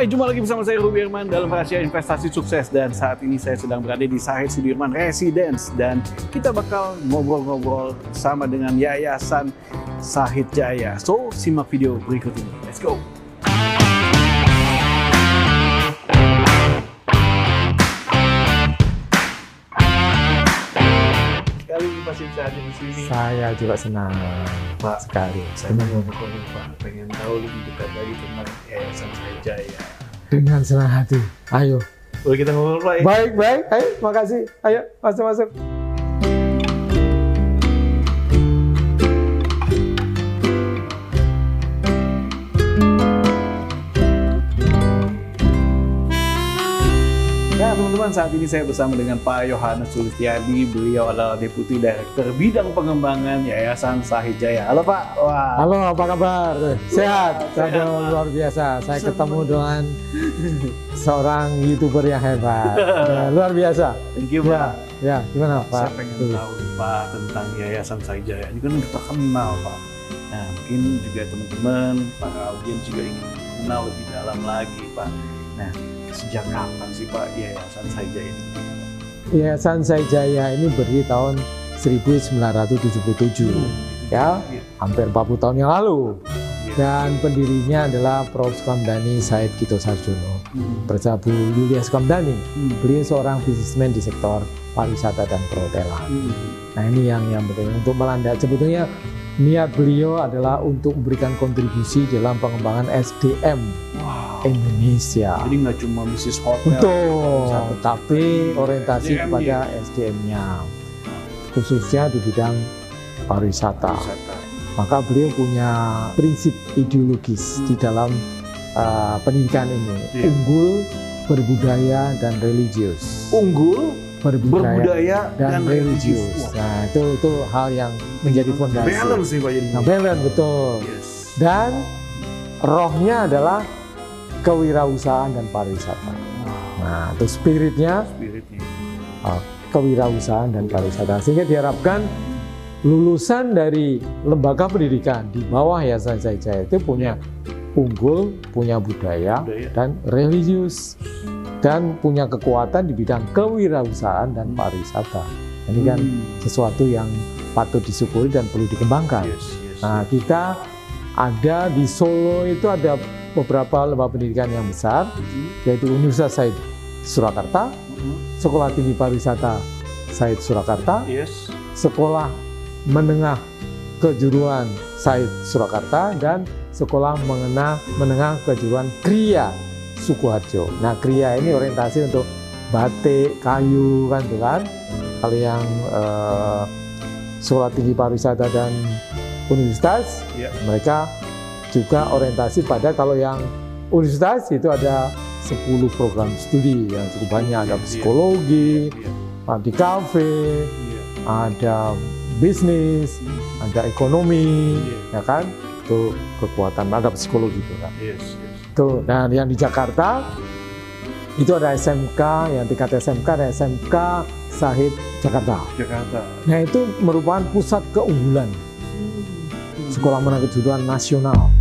Hai, jumpa lagi bersama saya Ruby Irman dalam Rahasia Investasi Sukses. Dan saat ini saya sedang berada di Sahid Sudirman Residence. Dan kita bakal ngobrol-ngobrol sama dengan Yayasan Sahid Jaya. So, simak video berikut ini. Let's go! Sekali ini pasti bisa hadir di sini. Saya juga senang Pak sekali. Saya mau ngobrol nih Pak, pengen tahu lebih dekat lagi tentang Yayasan Sahid Jaya. Dengan senang hati. Ayo. Boleh kita ngobrol Pak ya? Baik, baik. Ayo, makasih. Ayo, masuk. Ya teman-teman, saat ini saya bersama dengan Pak Yohanes Sulistiadi. Beliau adalah Deputi Direktur Bidang Pengembangan Yayasan Sahid Jaya. Halo Pak. Wah. Halo, apa kabar? Sehat? Sehat, Aduh, luar biasa. Saya ketemu dengan seorang YouTuber yang hebat. Ya, luar biasa. Thank you Pak. Ya, gimana Pak? Saya pengen tahu nih, Pak tentang Yayasan Sahid Jaya. Ini kan kita kenal Pak. Nah mungkin juga teman-teman, para audiens juga ingin mengenal lebih dalam lagi Pak. Nah, sejak kapan sih Pak Yayasan Sahid Jaya ini? Yayasan Sahid Jaya ini berdiri tahun 1977. Ya, hampir 40 tahun yang lalu. Dan pendirinya adalah Prof. Sukamdhani Said Kito Sarjono bersama Bu Yulia Sukamdhani. Beliau seorang bisnismen di sektor pariwisata dan perhotelan. Nah ini yang penting untuk melandai. Sebetulnya niat beliau adalah untuk memberikan kontribusi dalam pengembangan SDM Indonesia. Jadi nggak cuma bisnis hotel. Betul, tapi orientasi SDM kepada SDM-nya, khususnya di bidang pariwisata. Maka beliau punya prinsip ideologis di dalam pendidikan ini, unggul, berbudaya, dan religius. Unggul, berbudaya, dan religius. Nah itu hal yang menjadi fondasi. Balance sih Pak jadi. Nah, balance betul. Yes. Dan rohnya adalah kewirausahaan dan pariwisata. Nah itu spiritnya kewirausahaan dan pariwisata. Sehingga diharapkan lulusan dari lembaga pendidikan di bawah Yayasan Sahid Jaya itu punya unggul, punya budaya, dan religius, dan punya kekuatan di bidang kewirausahaan dan pariwisata. Ini kan sesuatu yang patut disyukuri dan perlu dikembangkan. Nah kita ada di Solo itu ada beberapa lembaga pendidikan yang besar, yaitu Universitas Said Surakarta, Sekolah Tinggi Pariwisata Said Surakarta, Sekolah Menengah Kejuruan Said Surakarta, dan Sekolah Menengah Kejuruan Kriya Sukoharjo. Nah Kriya ini orientasi untuk batik, kayu kan tuh kan. Kalau yang Sekolah Tinggi Pariwisata dan Universitas, mereka juga orientasi pada, kalau yang universitas itu ada 10 program studi yang cukup banyak, ada psikologi, di kafe, ada bisnis, ada ekonomi, ya kan, itu kekuatan, ada psikologi itu kan. Tuh, dan yang di Jakarta itu ada SMK, yang tingkat SMK ada SMK Sahid Jakarta. Nah itu merupakan pusat keunggulan Sekolah Menengah Kejuruan Nasional.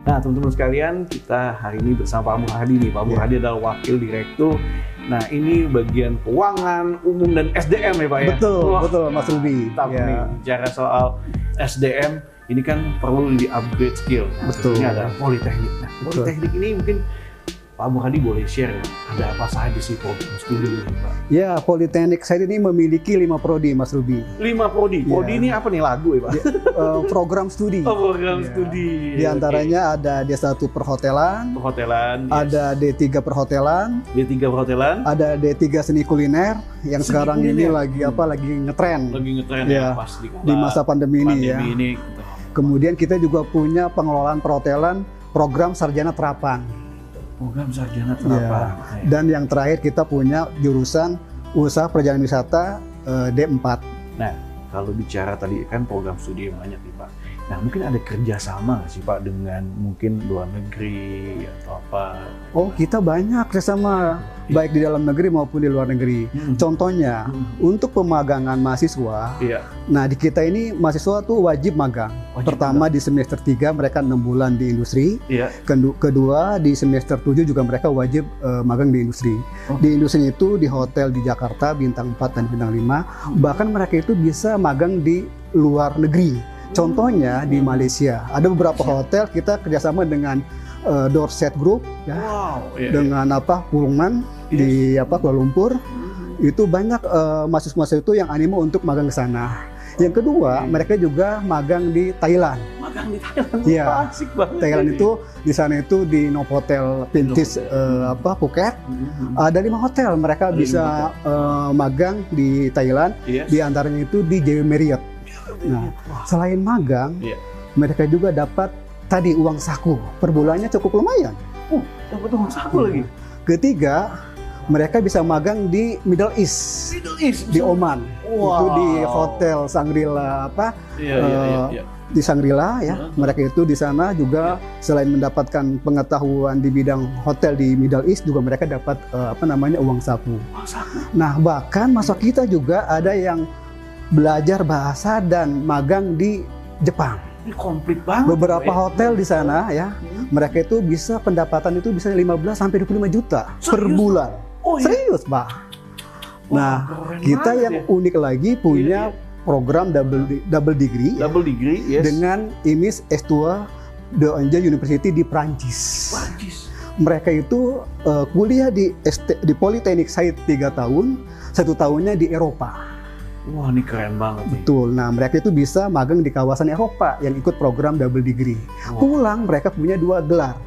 Nah teman-teman sekalian, kita hari ini bersama Pak Murhadi nih. Pak Murhadi adalah Wakil Direktur. Nah ini bagian keuangan, umum, dan SDM ya Pak ya? Betul Mas Ruby. Tapi nih, bicara soal SDM, ini kan perlu di-upgrade skill. Nah, Betul. Ini ada Politeknik. Nah, Politeknik ini mungkin Pak Murhadi boleh share ya, ada apa saja sih program studi ini Pak? Ya, Politeknik saya ini memiliki 5 prodi Mas Ruby. 5 prodi? Prodi ini apa nih, lagu ya Pak? Program studi. Program studi. Di antaranya ada D1 Perhotelan, ada D3 Perhotelan, ada D3 Seni Kuliner yang sekarang ini lagi ngetren. Ya, pas di masa pandemi ini ya. Kemudian kita juga punya pengelolaan perhotelan, program Sarjana Terapan. Dan yang terakhir kita punya jurusan Usaha Perjalanan Wisata D4. Nah, kalau bicara tadi kan program studi yang banyak nih Pak. Nah, mungkin ada kerjasama nggak sih Pak dengan mungkin luar negeri atau apa? Oh, kita banyak kerjasama. baik di dalam negeri maupun di luar negeri. Contohnya, untuk pemagangan mahasiswa, nah di kita ini mahasiswa tuh wajib magang. Pertama di semester 3 mereka 6 bulan di industri, kedua di semester 7 juga mereka wajib magang di industri. Di industri itu di hotel di Jakarta, bintang 4 dan bintang 5, bahkan mereka itu bisa magang di luar negeri. Contohnya di Malaysia, ada beberapa hotel kita kerjasama dengan Dorset Group, dengan Pullman di Kuala Lumpur. Itu banyak mahasiswa-mahasiswa itu yang animo untuk magang ke sana. Yang kedua, mereka juga magang di Thailand. Magang di Thailand, asik banget. Thailand itu di sana itu di Novotel Pintis Phuket. Ada 5 hotel mereka bisa magang di Thailand. Di antaranya itu di JW Marriott. Nah, selain magang, mereka juga dapat tadi uang saku. Per bulannya cukup lumayan. Dapat uang saku lagi. Ketiga, mereka bisa magang di Middle East di Oman. Itu di hotel Shangri-La di Shangri-La ya. Mereka itu di sana juga selain mendapatkan pengetahuan di bidang hotel di Middle East, juga mereka dapat uang saku. Nah, bahkan masuk kita juga ada yang belajar bahasa dan magang di Jepang. Ini komplit banget. Beberapa hotel di sana ya, mereka itu bisa pendapatan itu bisa 15 sampai 25 juta per bulan. Serius, Pak. Nah, kita yang unik lagi punya program double degree dengan IMIS S2 de Angers University di Prancis. Mereka itu kuliah di Polytechnic Said 3 tahun, 1 tahunnya di Eropa. Wah, ini keren banget nih. Betul. Nah, mereka itu bisa magang di kawasan Eropa yang ikut program double degree. Pulang mereka punya 2 gelar.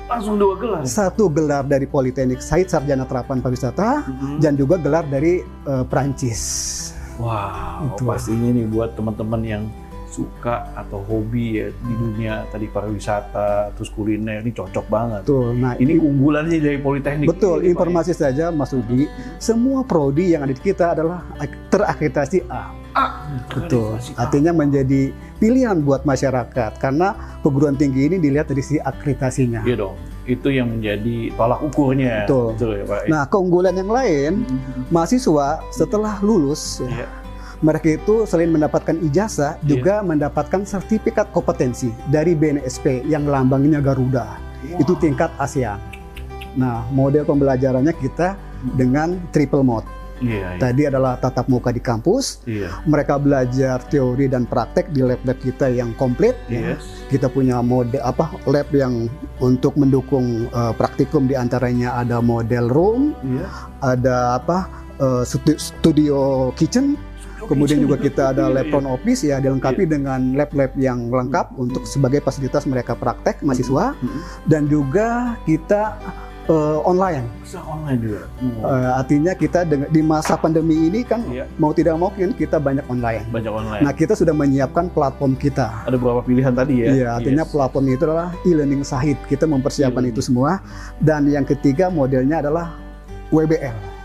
Langsung 2 gelar? 1 gelar dari Politeknik Said Sarjana Terapan Pariwisata, dan juga gelar dari Prancis. Wow, pastinya nih buat teman-teman yang suka atau hobi ya di dunia tadi pariwisata, terus kuliner, ini cocok banget. Betul. Nah, ini keunggulannya dari Politeknik. Betul. Ini, informasi saja, Mas Rudi. Semua prodi yang ada di kita adalah terakreditasi A. Betul. Artinya menjadi pilihan buat masyarakat karena perguruan tinggi ini dilihat dari sisi akreditasinya. Iya dong. Itu yang menjadi tolak ukurnya. Betul. Betul ya, Pak. Nah, keunggulan yang lain, mahasiswa setelah lulus mereka itu selain mendapatkan ijazah juga mendapatkan sertifikat kompetensi dari BNSP yang lambangnya Garuda. Itu tingkat ASEAN. Nah, model pembelajarannya kita dengan triple mode. Tadi adalah tatap muka di kampus. Mereka belajar teori dan praktek di lab-lab kita yang komplit. Kita punya model lab yang untuk mendukung praktikum, di antaranya ada model room, ada studio kitchen. Kemudian juga kita ada lab front office ya, dilengkapi dengan lab-lab yang lengkap untuk sebagai fasilitas mereka praktek mahasiswa, dan juga kita online. Bisa online juga. Artinya kita di masa pandemi ini kan mau tidak mau kan kita banyak online. Nah, kita sudah menyiapkan platform kita. Ada beberapa pilihan tadi ya. Iya, artinya platform itu adalah e-learning Sahid. Kita mempersiapkan itu semua. Dan yang ketiga modelnya adalah WBL.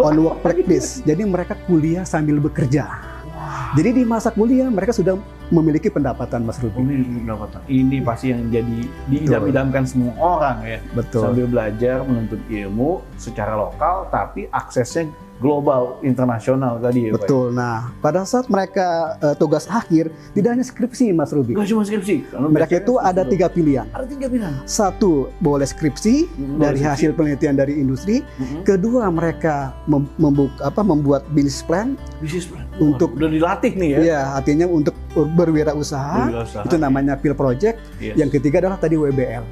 On work practice. Jadi mereka kuliah sambil bekerja. Jadi di masa kuliah mereka sudah memiliki pendapatan, Mas Rudi. Ini pasti yang jadi diidam-idamkan semua orang ya. Betul. Sambil belajar menuntut ilmu secara lokal, tapi aksesnya global, internasional tadi ya. Betul. Nah, pada saat mereka tugas akhir, tidak hanya skripsi, Mas Ruby. Nggak cuma skripsi. Mereka itu ada 3 pilihan. Ada 3 pilihan. 1, boleh skripsi dari hasil penelitian dari industri. Kedua, mereka membuat bisnis plan. Untuk udah dilatih nih ya. Iya, artinya untuk berwirausaha. Itu namanya PIL project. Yang ketiga adalah tadi WBL.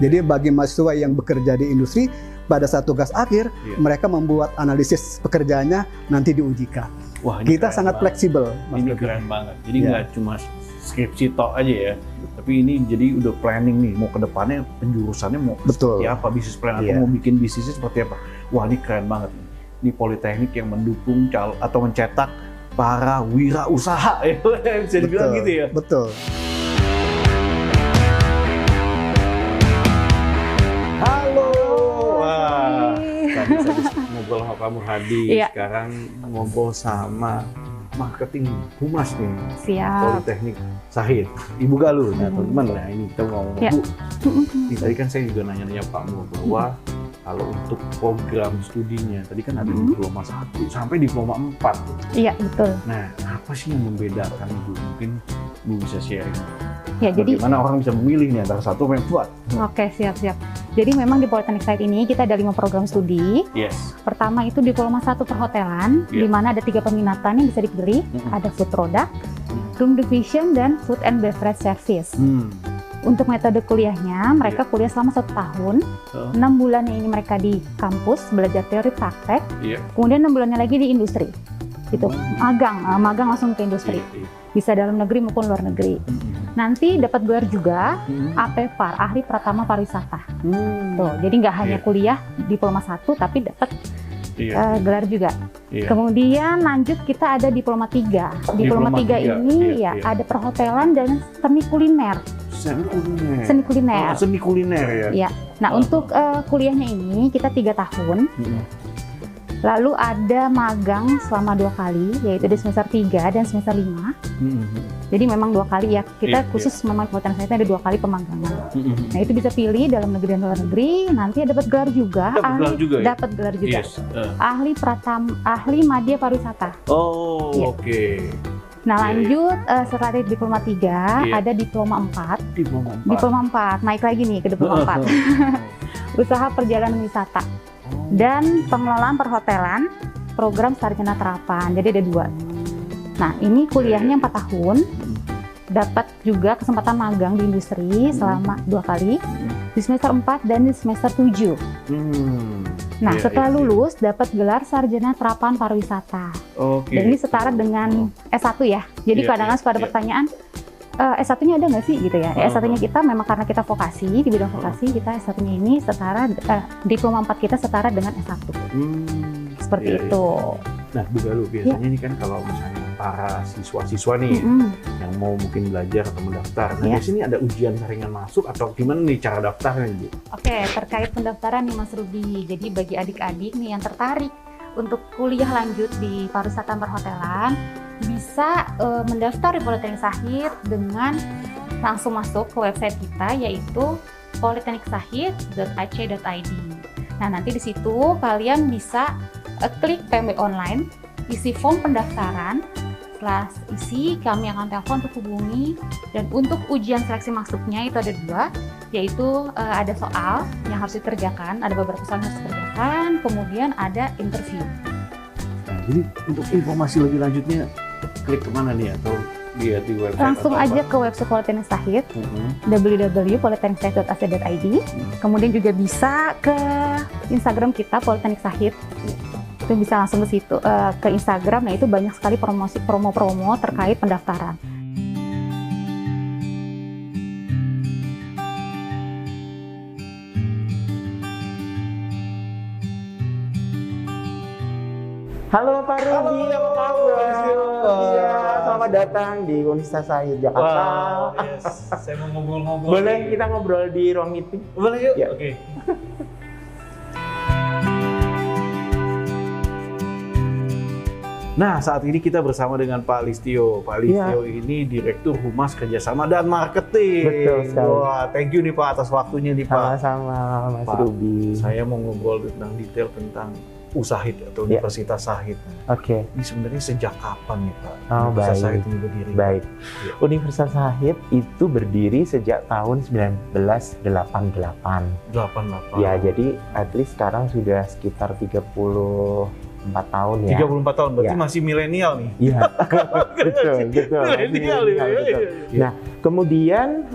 Jadi bagi mahasiswa yang bekerja di industri, pada saat tugas akhir, mereka membuat analisis pekerjaannya, nanti diujikan. Wah, kita sangat fleksibel. Ini keren banget. Jadi nggak cuma skripsi tok aja ya, tapi ini jadi udah planning nih, mau ke depannya penjurusannya mau seperti apa, bisnis plan atau mau bikin bisnisnya seperti apa. Wah, ini keren banget. Ini Politeknik yang mendukung atau mencetak para wirausaha, bisa dibilang gitu ya. Betul. Ngobrol sama Pak Murhadi, sekarang ngobrol sama marketing humas nih. Politeknik Sahid, Ibu Galuh. Nah teman-teman, nah ini kita ngomong Bu. Tadi kan saya juga nanya-nanya Pak Mur bahwa kalau untuk program studinya, tadi kan ada diploma 1 sampai diploma 4. Iya, betul. Nah, apa sih yang membedakan Ibu? Mungkin Ibu bisa sharing. Ya, jadi bagaimana orang bisa memilih nih antara 1 sama 4? Oke, siap-siap. Jadi memang di Politeknik Sahid ini kita ada 5 program studi. Yes. Pertama itu diploma 1 perhotelan, di mana ada 3 peminatan yang bisa dipilih. Ada food product, room division, dan food and beverage service. Untuk metode kuliahnya, mereka kuliah selama 1 tahun. 6 bulannya ini mereka di kampus, belajar teori praktek. Kemudian 6 bulannya lagi di industri. Itu magang langsung ke industri. Bisa dalam negeri maupun luar negeri. Nanti dapat gelar juga APPAR, Ahli Pratama Pariwisata. Tuh, jadi nggak hanya kuliah diploma 1, tapi dapat gelar juga. Kemudian lanjut kita ada diploma 3. Diploma 3 ini ada perhotelan dan seni kuliner. Seni kuliner ya. Nah, untuk kuliahnya ini kita 3 tahun. Lalu ada magang selama 2 kali, yaitu di semester 3 dan semester 5. Jadi memang 2 kali ya, kita khusus memang Politeknik Sahid ada 2 kali pemagangan. Nah, itu bisa pilih dalam negeri dan luar negeri, nanti dapat gelar juga, dapat gelar juga. Ahli Madya Pariwisata. Oke. Nah, lanjut setelah dari diploma 3, ada diploma 4. Diploma 4, naik lagi nih ke diploma 4. Usaha perjalanan wisata. Dan pengelolaan perhotelan, program sarjana terapan. Jadi ada 2. Nah, ini kuliahnya 4 tahun. Dapat juga kesempatan magang di industri selama 2 kali. Di semester 4 dan di semester 7. Nah, setelah lulus dapat gelar sarjana terapan pariwisata. Dan ini setara dengan S1 ya. Jadi kadang-kadang suka ada pertanyaan, S1-nya ada nggak sih gitu ya? S1-nya kita memang karena kita vokasi, di bidang vokasi kita S1-nya ini setara, diploma 4 kita setara dengan S1. Seperti itu. Nah, Bu Galuh, biasanya ini kan kalau misalnya para siswa-siswa nih yang mau mungkin belajar atau mendaftar, nah di sini ada ujian saringan masuk atau gimana nih cara daftarnya, Bu? Oke, terkait pendaftaran nih Mas Ruby. Jadi bagi adik-adik nih yang tertarik untuk kuliah lanjut di pariwisata perhotelan, bisa mendaftar di Politeknik Sahid dengan langsung masuk ke website kita, yaitu politekniksahid.ac.id. Nah, nanti di situ kalian bisa klik PMB online, isi form pendaftaran. Setelah isi, kami akan telepon untuk hubungi. Dan untuk ujian seleksi masuknya itu ada 2, yaitu ada soal yang harus dikerjakan, ada beberapa soal yang harus dikerjakan, kemudian ada interview. Nah, jadi untuk informasi lebih lanjutnya klik kemana nih, atau lihat di website? Langsung aja ke website Politeknik Sahid, www.politekniksahid.ac.id. Kemudian juga bisa ke Instagram kita Politeknik Sahid. Itu bisa langsung ke situ, ke Instagram. Nah, itu banyak sekali promo-promo terkait pendaftaran. Halo Pak Ruby, apa kabar? Iya, selamat datang di Universitas Sahid Jakarta. Saya mau ngobrol-ngobrol. Boleh kita ngobrol di ruang meeting? Boleh yuk. Ya. Oke. Nah, saat ini kita bersama dengan Pak Listio. Pak Listio ini Direktur Humas Kerjasama dan Marketing. Betul sekali. Wah, thank you nih Pak atas waktunya nih Pak. Sama-sama Mas Pak, Ruby. saya mau ngobrol tentang detail tentang Sahid atau Universitas Sahid. Oke. Ini sebenarnya sejak kapan nih Pak? Universitas Sahid ini berdiri? Baik. Universitas Sahid itu berdiri sejak tahun 1988. 88. Ya, jadi at least sekarang sudah sekitar 34 tahun ya. 34 tahun, berarti masih milenial nih. Iya, betul. Milenial ya. Nah, kemudian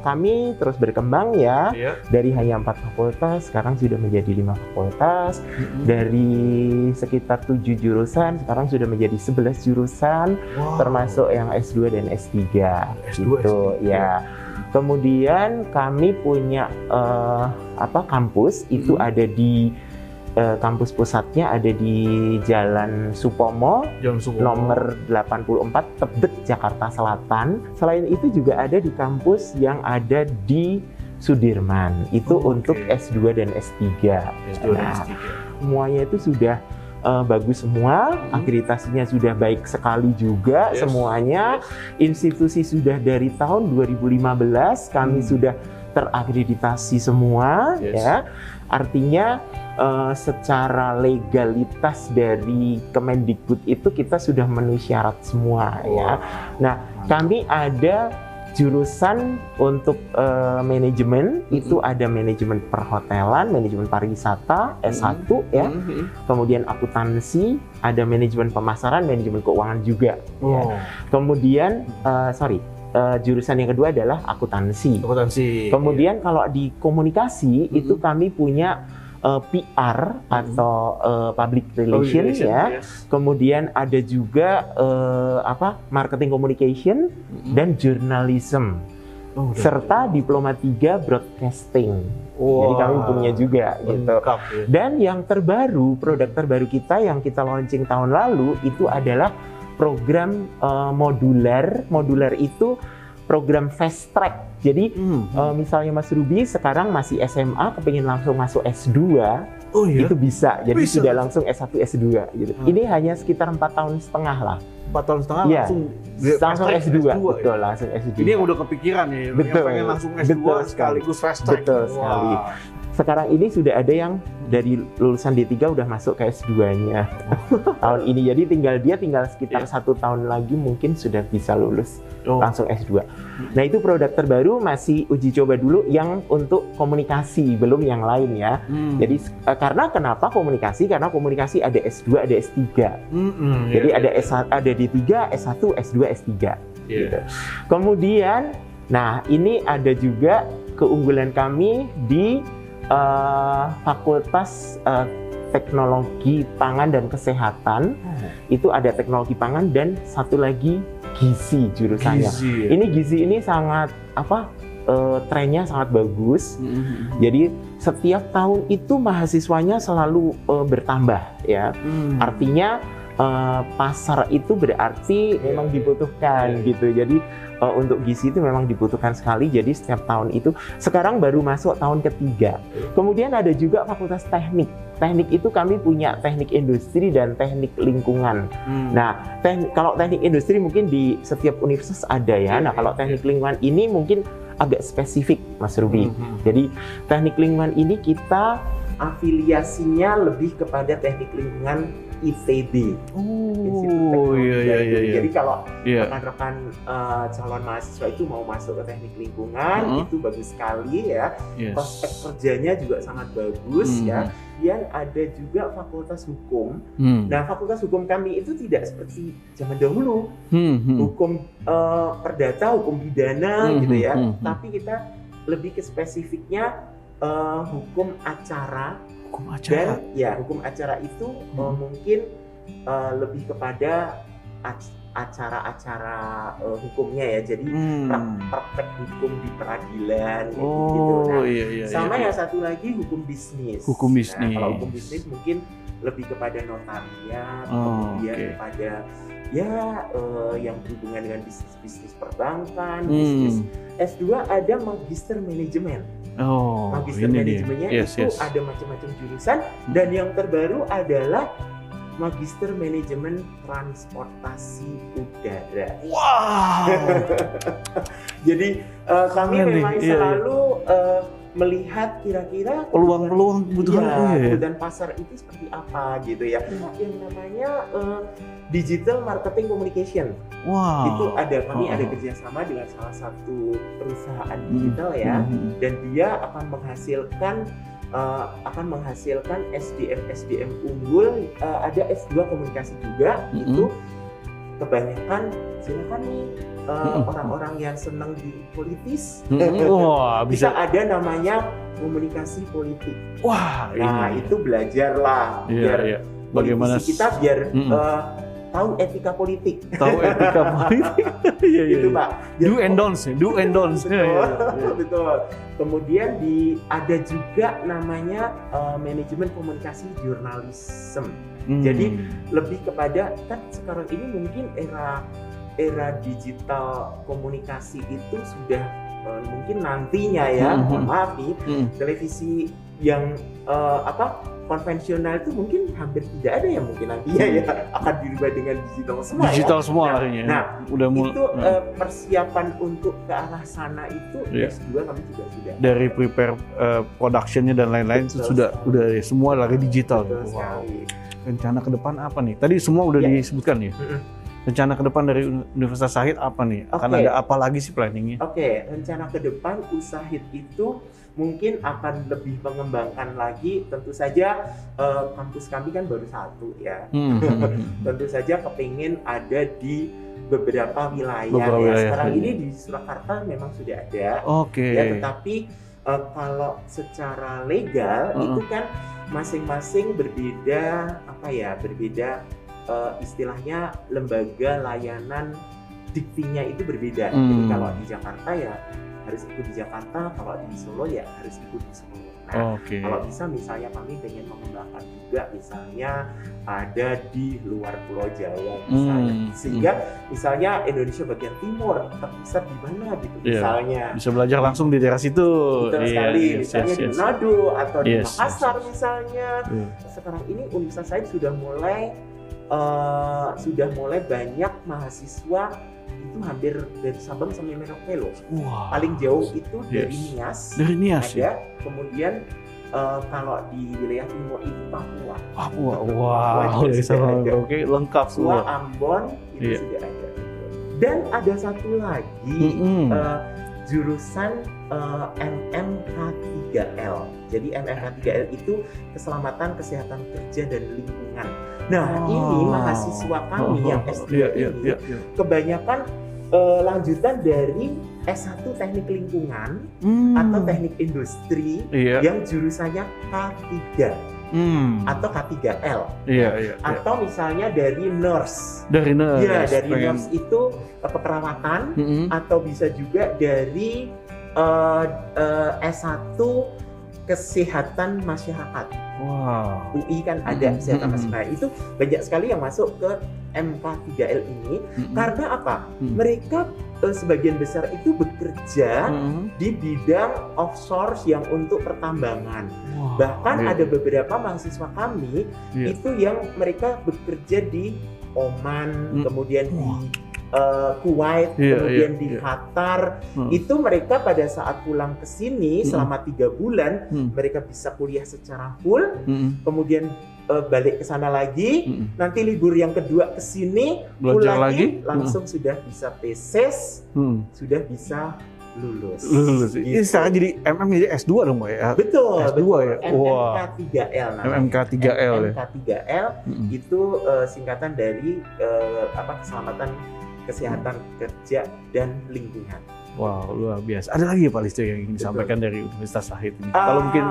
kami terus berkembang ya. Dari hanya 4 fakultas, sekarang sudah menjadi 5 fakultas. Dari sekitar 7 jurusan, sekarang sudah menjadi 11 jurusan, termasuk yang S2 dan S3. Gitu ya. Kemudian kami punya kampus itu ada di kampus pusatnya ada di Jalan Supomo, nomor 84 Tebet, Jakarta Selatan. Selain itu juga ada di kampus yang ada di Sudirman, itu untuk S2 dan S3. Semuanya itu sudah bagus semua, akreditasinya sudah baik sekali juga semuanya. Institusi sudah dari tahun 2015 kami sudah terakreditasi semua, ya. Artinya secara legalitas dari Kemendikbud itu kita sudah memenuhi syarat semua, ya. Nah, kami ada jurusan untuk manajemen, itu ada manajemen perhotelan, manajemen pariwisata S1, ya. Kemudian akuntansi, ada manajemen pemasaran, manajemen keuangan juga, ya. Kemudian jurusan yang kedua adalah akuntansi. Kemudian kalau di komunikasi itu kami punya PR atau public relation, ya. Kemudian ada juga marketing communication dan journalism. Serta diploma 3 broadcasting. Jadi kami punya juga gitu. Dan yang terbaru, produk terbaru kita yang kita launching tahun lalu itu adalah program modular. Modular itu program fast track. Jadi misalnya Mas Ruby sekarang masih SMA, kepingin langsung masuk S2, itu bisa. Jadi sudah langsung S1, S2 gitu. Ini hanya sekitar 4,5 tahun lah. 4,5 tahun langsung S2, betul, langsung S2. Ini yang udah kepikiran ya, betul, yang pengen langsung S2 sekaligus fast track. Betul sekali. Sekarang ini sudah ada yang dari lulusan D3 udah masuk ke S2-nya tahun ini. Jadi tinggal sekitar 1 tahun lagi mungkin sudah bisa lulus langsung S2. Nah, itu produk terbaru, masih uji coba dulu yang untuk komunikasi, belum yang lain, ya. Jadi karena kenapa komunikasi? Karena komunikasi ada S2, ada S3. Jadi ada D3, S1, S2, S3 gitu. Kemudian, nah ini ada juga keunggulan kami di Fakultas Teknologi Pangan dan Kesehatan. Itu ada teknologi pangan dan satu lagi gizi jurusannya. Ini gizi ini sangat trennya sangat bagus. Jadi setiap tahun itu mahasiswanya selalu bertambah, ya. Artinya pasar itu berarti memang dibutuhkan gitu. Jadi untuk gizi itu memang dibutuhkan sekali. Jadi setiap tahun itu, sekarang baru masuk tahun ketiga. Kemudian ada juga fakultas teknik. Teknik itu kami punya teknik industri dan teknik lingkungan. Nah, kalau teknik industri mungkin di setiap universitas ada, ya. Nah, kalau teknik lingkungan ini mungkin agak spesifik, Mas Ruby. Jadi teknik lingkungan ini kita afiliasinya lebih kepada teknik lingkungan ITB. Jadi kalau rekan-rekan calon mahasiswa itu mau masuk ke teknik lingkungan, itu bagus sekali, ya. Prospek kerjanya juga sangat bagus, ya. Kemudian ada juga fakultas hukum. Nah, fakultas hukum kami itu tidak seperti zaman dahulu. Hukum perdata, hukum pidana gitu, ya. Tapi kita lebih ke spesifiknya hukum acara. Dan ya, hukum acara itu mungkin lebih kepada acara-acara hukumnya, ya. Jadi praktek hukum di peradilan gitu. Nah, sama yang satu lagi hukum bisnis. Nah, kalau hukum bisnis mungkin lebih kepada notariat, kemudian kepada yang berhubungan dengan bisnis perbankan, bisnis. S2 ada magister manajemen. Magister manajemennya itu ada macam-macam jurusan, dan yang terbaru adalah magister manajemen transportasi udara. Jadi kami memang selalu melihat kira-kira peluang kebutuhan pasar itu seperti apa gitu, ya. Yang namanya digital marketing communication. Itu kami ada kerjasama dengan salah satu perusahaan digital, ya. Dan dia akan menghasilkan SDM unggul. Ada S2 komunikasi juga. Itu kebanyakan silakan nih orang-orang yang senang di politis. Bisa ada namanya komunikasi politik. Nah, itu belajarlah biar bagaimana kita biar tahu etika politik. Gitu, Pak. Do and don'ts. Betul. Kemudian ada juga namanya manajemen komunikasi jurnalisme. Jadi lebih kepada, kan sekarang ini mungkin era digital komunikasi itu sudah mungkin nantinya, ya, mohon maaf nih, televisi yang konvensional itu mungkin hampir tidak ada yang mungkin nantinya ya akan dirubah dengan digital semua. Digital ya. semua larinya. Nah, udah itu persiapan untuk ke arah sana itu S2 kami juga sudah. Dari prepare productionnya dan lain-lain itu sudah semua lari digital. Wow. Rencana ke depan apa nih? Tadi semua udah disebutkan ya. Rencana ke depan dari Universitas Shahid apa nih? Akan ada apa lagi sih planningnya? Rencana ke depan Shahid itu mungkin akan lebih mengembangkan lagi. Tentu saja kampus kami kan baru satu ya. Tentu saja kepingin ada di beberapa wilayah. Sekarang ini di Surakarta memang sudah ada. Ya, tetapi kalau secara legal itu kan masing-masing berbeda istilahnya lembaga layanan diktinya itu berbeda. Jadi kalau di Jakarta ya harus ikut di Jakarta, kalau di Solo ya harus ikut di Solo. Nah, kalau bisa misalnya kami pengen mengembangkan juga misalnya ada di luar Pulau Jawa misalnya. Sehingga misalnya Indonesia bagian timur terpusat di mana gitu misalnya. Bisa belajar langsung di daerah situ. Betul sekali, misalnya di Manado atau di Makassar misalnya. Sekarang ini Universitas Shahid sudah mulai banyak mahasiswa itu hampir dari Sabang sampai Merauke loh. Paling jauh itu dari Nias. Dari Nias ada. Kemudian kalau di wilayah timur itu Papua. Wow, dari Sabang Merauke lengkap semua. Ambon itu sudah ada. Dan ada satu lagi jurusan MMK3L. Jadi MMK3L itu keselamatan, kesehatan kerja dan lingkungan. Nah, ini mahasiswa kami yang S3 ini kebanyakan lanjutan dari S1 teknik lingkungan atau teknik industri yang jurusannya K3 atau K3L. Atau misalnya dari nurse. Dari nurse itu keperawatan atau bisa juga dari S1 kesehatan masyarakat. UI kan ada kesehatan masyarakat. Itu banyak sekali yang masuk ke MK3L ini. Karena apa? Mereka sebagian besar itu bekerja di bidang offshore yang untuk pertambangan. Bahkan ada beberapa mahasiswa kami itu yang mereka bekerja di Oman, kemudian di Kuwait, kemudian di Qatar. Itu mereka pada saat pulang ke sini selama 3 bulan mereka bisa kuliah secara full, kemudian balik ke sana lagi, nanti libur yang kedua ke sini, pulang lagi, langsung sudah bisa tesis, sudah bisa lulus. Gitu. Ini sekarang jadi jadi S2 dong, Mbak ya? Betul, S2 ya. MMK3L namanya. MMK3L itu singkatan dari keselamatan, kesehatan kerja dan lingkungan. Wow, luar biasa. Ada lagi ya Pak Listio yang ingin disampaikan dari Universitas Shahid ini? Kalau mungkin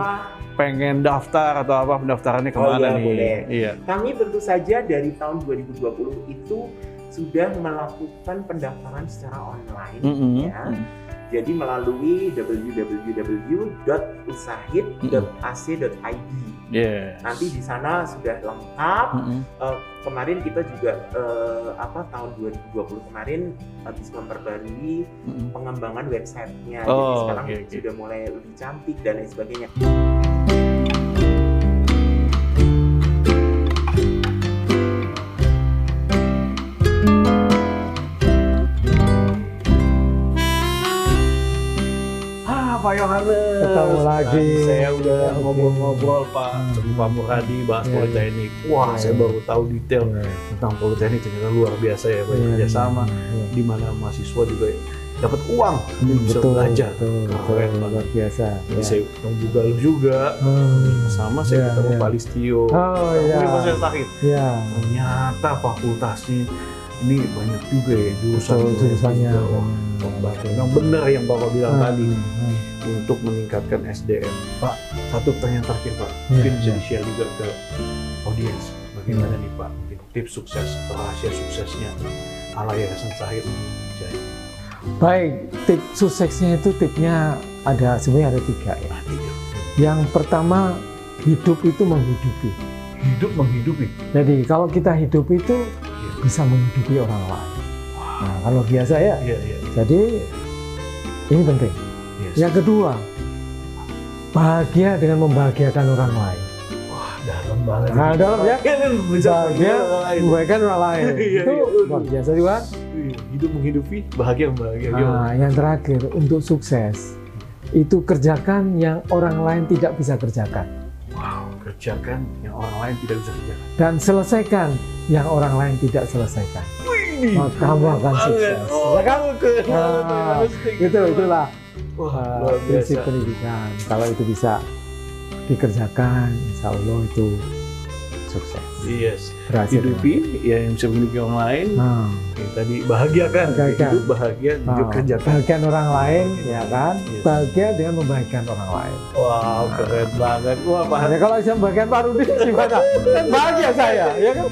pengen daftar atau apa, pendaftarannya kemana nih? Boleh. Kami tentu saja dari tahun 2020 itu sudah melakukan pendaftaran secara online ya. Jadi melalui www.ushahid.ac.id. Nanti di sana sudah lengkap. Kemarin kita juga tahun 2020 kemarin habis memperbarui pengembangan websitenya. Jadi sekarang sudah mulai lebih cantik dan lain sebagainya. Pak Yohanes, ketemu lagi. Saya udah ngobrol-ngobrol Pak Muradi bahas politeknik. Wah, saya baru tahu detail tentang politeknik, ternyata luar biasa ya, banyak kerjasama, di mana mahasiswa juga dapat uang, bisa belajar. Keren, luar biasa. Saya ketemu juga, sama saya ketemu Pak Listio, Universitas Shahid. Ternyata fakultasnya ini banyak juga ya jurusannya. Yang benar yang Bapak bilang tadi untuk meningkatkan SDM. Pak, satu pertanyaan terakhir Pak, mungkin bisa di-share juga ke audiens. Bagaimana nih Pak, mungkin tips sukses, rahasia suksesnya ala Yayasan Shahid. Baik, tips suksesnya itu sebenarnya ada 3 ya. Yang pertama, hidup itu menghidupi. Hidup menghidupi. Jadi kalau kita hidup itu bisa menghidupi orang lain. Nah, kalau biasa ya. Jadi ini penting. Yang kedua, bahagia dengan membahagiakan orang lain. Dalam banget. Nah, dalam ya. Bahagia Membahagiakan orang lain. Itu luar biasa juga. Hidup menghidupi, bahagia membahagiakan. Nah, yang terakhir untuk sukses itu kerjakan yang orang lain tidak bisa kerjakan. Wow, kerjakan yang orang lain tidak bisa kerjakan. Dan selesaikan yang orang lain tidak selesaikan. Maka kamu akan sukses. Ya kan? Nah, itulah prinsip pendidikan. Kalau itu bisa dikerjakan, insya Allah itu sukses. Yes. Berhasil. Hidupi yang bisa memiliki orang lain. Yang tadi bahagiakan. Hidup bahagia, hidup kerjakan. Bahagian orang lain, ya kan? Yes. Bahagia dengan membahagiakan orang lain. Wow, keren banget. Wah, Pak. Nah, kalau saya membahagiakan Pak Rudi gimana? Kan bahagia saya, ya kan?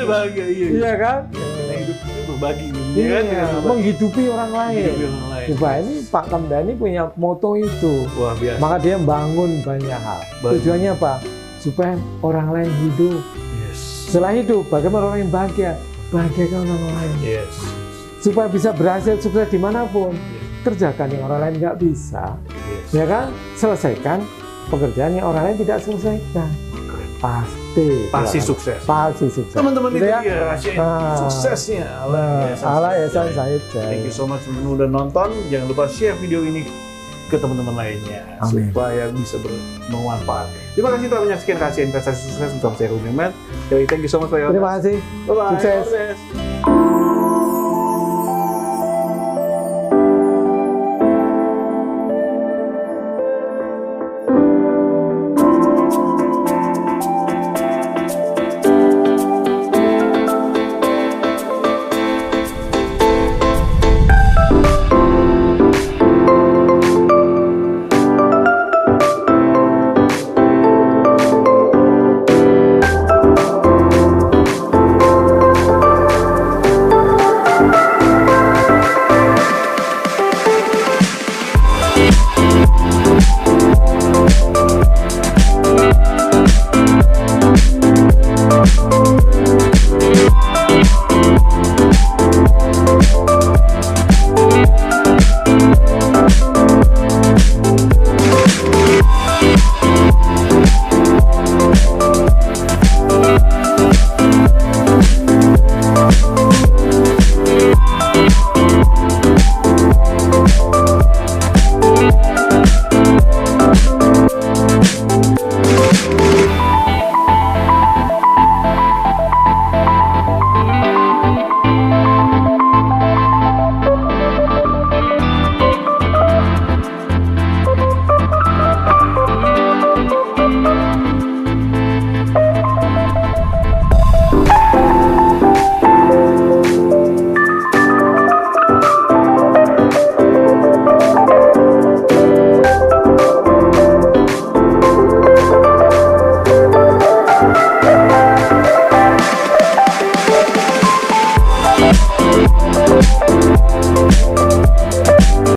Bahagia, iya. Iya kan? Karena hidup itu berbagi. Iya, menghidupi orang lain. Menghidupi orang lain. Coba ini Pak Kamdani punya moto itu. Wah, biasa. Maka dia bangun banyak hal. Tujuannya apa? Supaya orang lain hidup. Yes. Setelah hidup, bagaimana orang yang bahagia? Bahagiakan orang lain. Yes. Supaya bisa berhasil sukses dimanapun. Kerjakan yang orang lain nggak bisa. Yes. Ya kan? Selesaikan pekerjaan yang orang lain tidak selesaikan. Pasti sukses. Pasti sukses. Teman-teman itu ya? dia rahasia suksesnya ala Yayasan Said Jaya. Thank you so much teman-teman udah nonton. Jangan lupa share video ini ke teman-teman lainnya. Amin. Supaya bisa bermanfaat. Terima kasih telah menyaksikan Rahasia Investasi Sukses bersama saya Ruben. Thank you so much. Terima kasih. Bye-bye. Sukses. Sukses.